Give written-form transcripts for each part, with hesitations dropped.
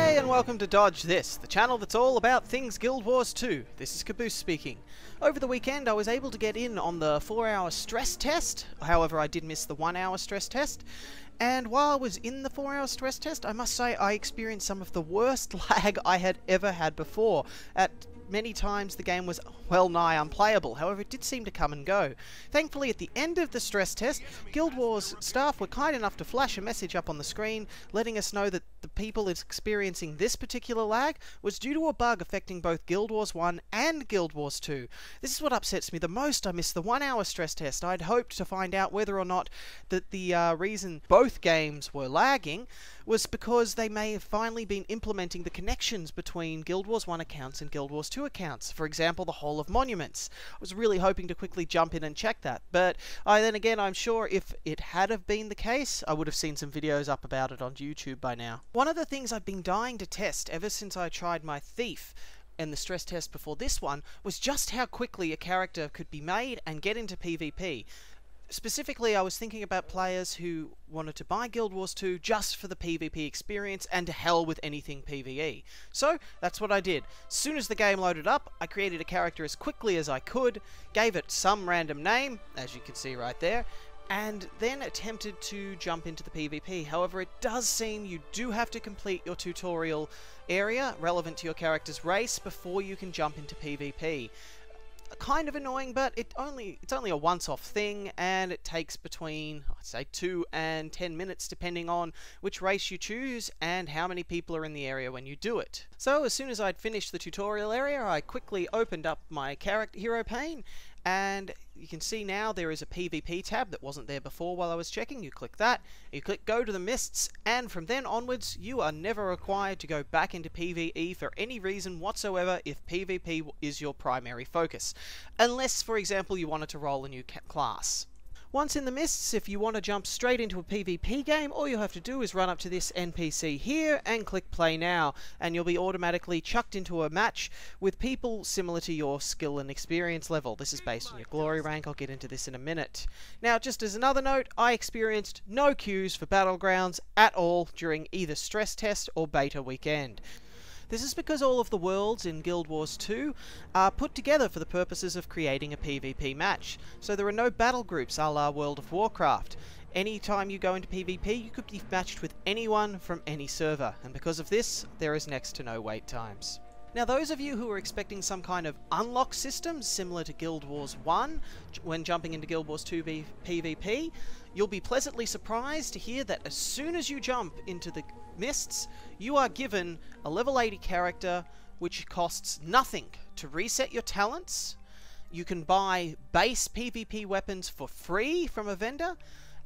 Hey and welcome to Dodge This, the channel that's all about things Guild Wars 2. This is Kaaboose speaking. Over the weekend I was able to get in on the 4-hour stress test, however I did miss the 1-hour stress test. And while I was in the 4-hour stress test, I must say I experienced some of the worst lag I had ever had before. At many times the game was well nigh unplayable, however it did seem to come and go. Thankfully at the end of the stress test, Guild Wars staff were kind enough to flash a message up on the screen letting us know that the people experiencing this particular lag was due to a bug affecting both Guild Wars 1 and Guild Wars 2. This is what upsets me the most. I missed the 1-hour stress test. I'd hoped to find out whether or not that the reason both games were lagging was because they may have finally been implementing the connections between Guild Wars 1 accounts and Guild Wars 2 accounts. For example, the whole of Monuments. I was really hoping to quickly jump in and check that, but then again, I'm sure if it had have been the case, I would have seen some videos up about it on YouTube by now. One of the things I've been dying to test ever since I tried my Thief and the stress test before this one was just how quickly a character could be made and get into PvP. Specifically, I was thinking about players who wanted to buy Guild Wars 2 just for the PvP experience and to hell with anything PvE. So, that's what I did. As soon as the game loaded up, I created a character as quickly as I could, gave it some random name, as you can see right there, and then attempted to jump into the PvP. However, it does seem you do have to complete your tutorial area relevant to your character's race before you can jump into PvP. Kind of annoying, but it's only a once-off thing, and it takes between, I'd say, 2 and 10 minutes depending on which race you choose and how many people are in the area when you do it. So as soon as I'd finished the tutorial area, I quickly opened up my character hero pane, and you can see now there is a PvP tab that wasn't there before while I was checking. You click that, you click go to the mists, and from then onwards you are never required to go back into PvE for any reason whatsoever if PvP is your primary focus. Unless, for example, you wanted to roll a new class. Once in the mists, if you want to jump straight into a PvP game, all you have to do is run up to this NPC here and click play now, and you'll be automatically chucked into a match with people similar to your skill and experience level. This is based on your glory rank. I'll get into this in a minute. Now, just as another note, I experienced no queues for Battlegrounds at all during either stress test or beta weekend. This is because all of the worlds in Guild Wars 2 are put together for the purposes of creating a PvP match. So there are no battle groups a la World of Warcraft. Anytime you go into PvP, you could be matched with anyone from any server, and because of this, there is next to no wait times. Now, those of you who are expecting some kind of unlock system similar to Guild Wars 1 when jumping into Guild Wars 2 PvP, you'll be pleasantly surprised to hear that as soon as you jump into the mists, you are given a level 80 character which costs nothing to reset your talents. You can buy base PvP weapons for free from a vendor,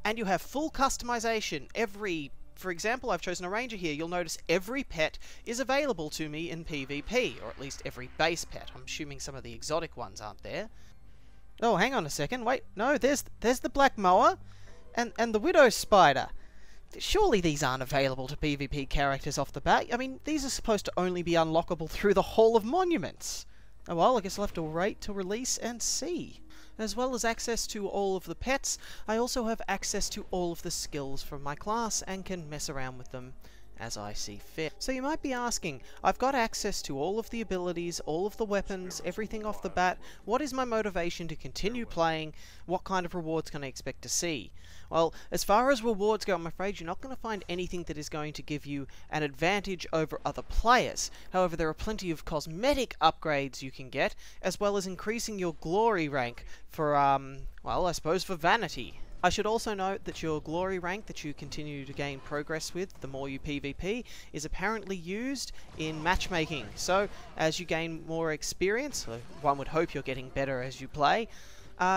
and you have full customization. For example, I've chosen a ranger here. You'll notice every pet is available to me in PvP, or at least every base pet. I'm assuming some of the exotic ones aren't there. Oh, hang on a second. Wait, no, there's the black moa and the widow spider. Surely these aren't available to PvP characters off the bat. I mean, these are supposed to only be unlockable through the Hall of Monuments. Oh well, I guess I'll have to wait to release and see. As well as access to all of the pets, I also have access to all of the skills from my class and can mess around with them as I see fit. So you might be asking, I've got access to all of the abilities, all of the weapons, everything off the bat. What is my motivation to continue playing? What kind of rewards can I expect to see? Well, as far as rewards go, I'm afraid you're not going to find anything that is going to give you an advantage over other players. However, there are plenty of cosmetic upgrades you can get, as well as increasing your glory rank for, well, I suppose for vanity. I should also note that your glory rank that you continue to gain progress with the more you PvP is apparently used in matchmaking. So, as you gain more experience, one would hope you're getting better as you play,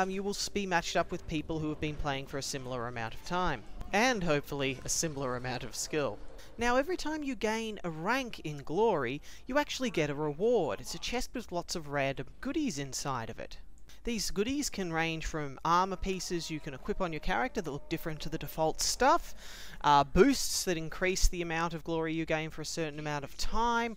you will be matched up with people who have been playing for a similar amount of time. And hopefully a similar amount of skill. Now, every time you gain a rank in glory, you actually get a reward. It's a chest with lots of random goodies inside of it. These goodies can range from armor pieces you can equip on your character that look different to the default stuff, boosts that increase the amount of glory you gain for a certain amount of time,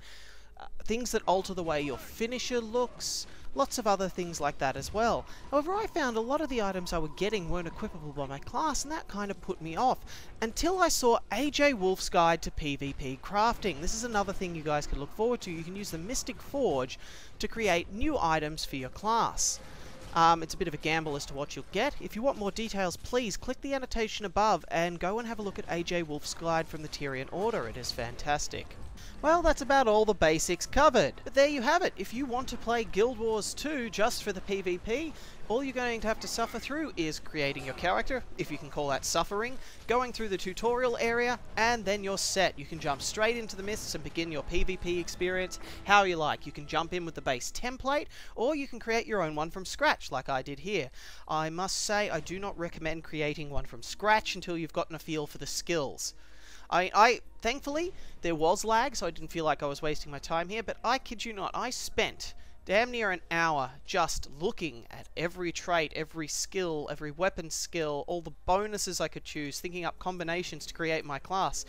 things that alter the way your finisher looks, lots of other things like that as well. However, I found a lot of the items I were getting weren't equipable by my class, and that kind of put me off, until I saw AJ Wolf's Guide to PvP Crafting. This is another thing you guys can look forward to. You can use the Mystic Forge to create new items for your class. It's a bit of a gamble as to what you'll get. If you want more details, please click the annotation above and go and have a look at AJ Wolf's Guide from the Tyrian Order. It is fantastic. Well, that's about all the basics covered. But there you have it. If you want to play Guild Wars 2 just for the PvP, all you're going to have to suffer through is creating your character, if you can call that suffering, going through the tutorial area, and then you're set. You can jump straight into the mists and begin your PvP experience how you like. You can jump in with the base template, or you can create your own one from scratch, like I did here. I must say, I do not recommend creating one from scratch until you've gotten a feel for the skills. Thankfully, there was lag, so I didn't feel like I was wasting my time here, but I kid you not, I spent damn near an hour just looking at every trait, every skill, every weapon skill, all the bonuses I could choose, thinking up combinations to create my class.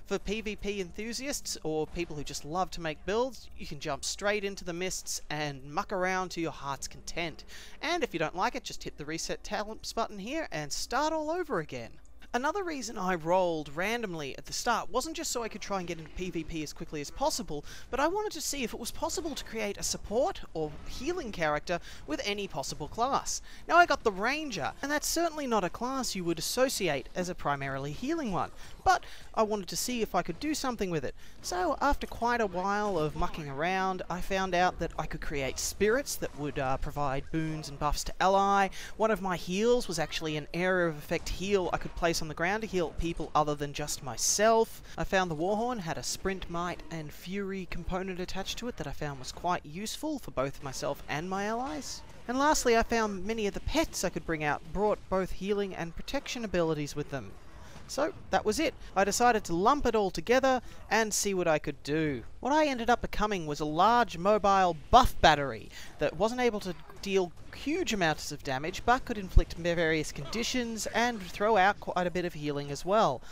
For PvP enthusiasts, or people who just love to make builds, you can jump straight into the mists and muck around to your heart's content. And if you don't like it, just hit the reset talents button here and start all over again. Another reason I rolled randomly at the start wasn't just so I could try and get into PvP as quickly as possible, but I wanted to see if it was possible to create a support or healing character with any possible class. Now I got the Ranger, and that's certainly not a class you would associate as a primarily healing one, but I wanted to see if I could do something with it. So after quite a while of mucking around, I found out that I could create spirits that would provide boons and buffs to ally. One of my heals was actually an area of effect heal I could place on the ground to heal people other than just myself. I found the Warhorn had a sprint, might, and fury component attached to it that I found was quite useful for both myself and my allies. And lastly, I found many of the pets I could bring out brought both healing and protection abilities with them. So that was it. I decided to lump it all together and see what I could do. What I ended up becoming was a large mobile buff battery that wasn't able to deal huge amounts of damage, but could inflict various conditions and throw out quite a bit of healing as well.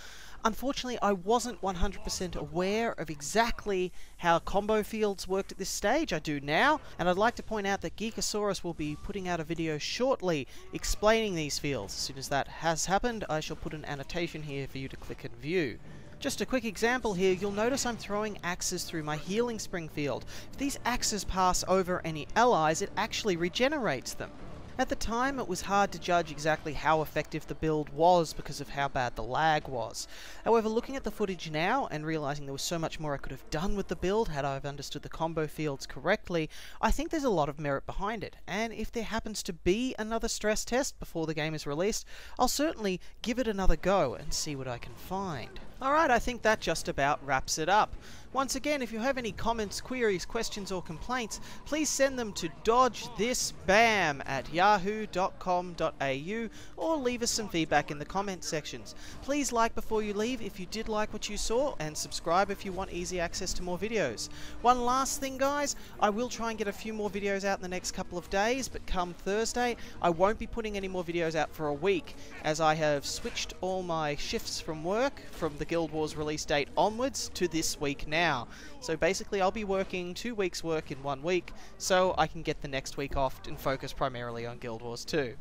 Unfortunately, I wasn't 100% aware of exactly how combo fields worked at this stage. I do now, and I'd like to point out that Geekosaurus will be putting out a video shortly explaining these fields. As soon as that has happened, I shall put an annotation here for you to click and view. Just a quick example here, you'll notice I'm throwing axes through my healing spring field. If these axes pass over any allies, it actually regenerates them. At the time, it was hard to judge exactly how effective the build was because of how bad the lag was. However, looking at the footage now and realizing there was so much more I could have done with the build had I have understood the combo fields correctly, I think there's a lot of merit behind it. And if there happens to be another stress test before the game is released, I'll certainly give it another go and see what I can find. Alright, I think that just about wraps it up. Once again, if you have any comments, queries, questions or complaints, please send them to dodgethisbam@yahoo.com.au or leave us some feedback in the comment sections. Please like before you leave if you did like what you saw, and subscribe if you want easy access to more videos. One last thing guys, I will try and get a few more videos out in the next couple of days, but come Thursday I won't be putting any more videos out for a week, as I have switched all my shifts from work from the Guild Wars release date onwards to this week now. So basically I'll be working 2 weeks work in 1 week, so I can get the next week off and focus primarily on Guild Wars 2.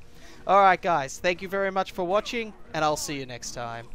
Alright guys, thank you very much for watching, and I'll see you next time.